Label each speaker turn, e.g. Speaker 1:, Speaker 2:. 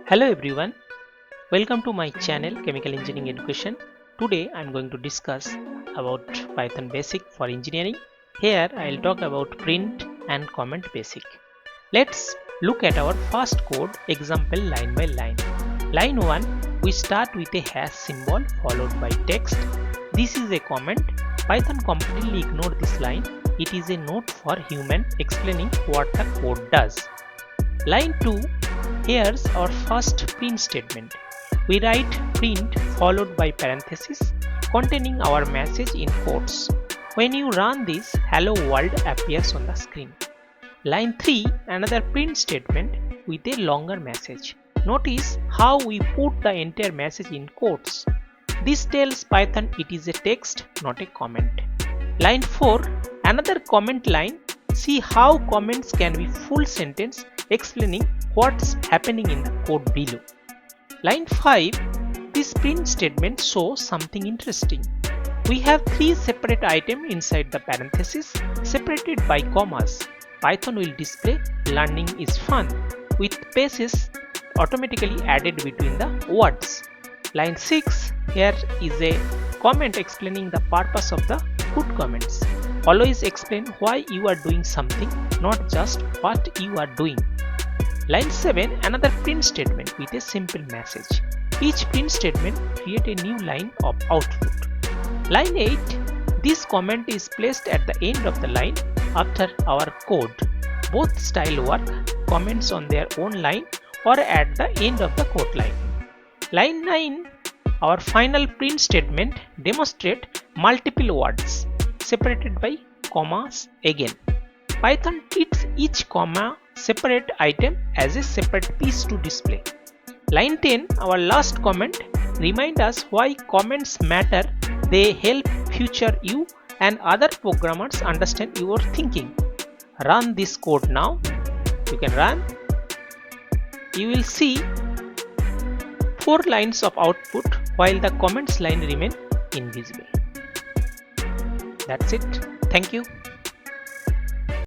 Speaker 1: Hello everyone, welcome to my channel Chemical Engineering Education. Today I am going to discuss about Python basic for engineering. Here I will talk about print and comment basic. Let's look at our first code example line by line. Line 1, we start with a hash symbol followed by text. This is a comment. Python completely ignored this line. It is a note for human explaining what the code does. Line 2, here's our first print statement. We write print followed by parenthesis containing our message in quotes. When you run this, hello world appears on the screen. Line 3, another print statement with a longer message. Notice how we put the entire message in quotes. This tells Python it is a text, not a comment. Line 4, another comment line. See how comments can be full sentence explaining what's happening in the code below. Line 5, this print statement shows something interesting. We have 3 separate items inside the parenthesis separated by commas. Python will display learning is fun with spaces automatically added between the words. Line 6, here is a comment explaining the purpose of the put comments. Always explain why you are doing something, not just what you are doing. Line 7, another print statement with a simple message. Each print statement creates a new line of output. Line 8, this comment is placed at the end of the line after our code. Both style work, comments on their own line or at the end of the code line. Line 9, our final print statement demonstrates multiple words separated by commas again. Python treats each comma separate item as a separate piece to display. Line 10, our last comment, reminds us why comments matter. They help future you and other programmers understand your thinking. Run this code now. You can run. You will see 4 lines of output while the comments line remain invisible. That's it. Thank you.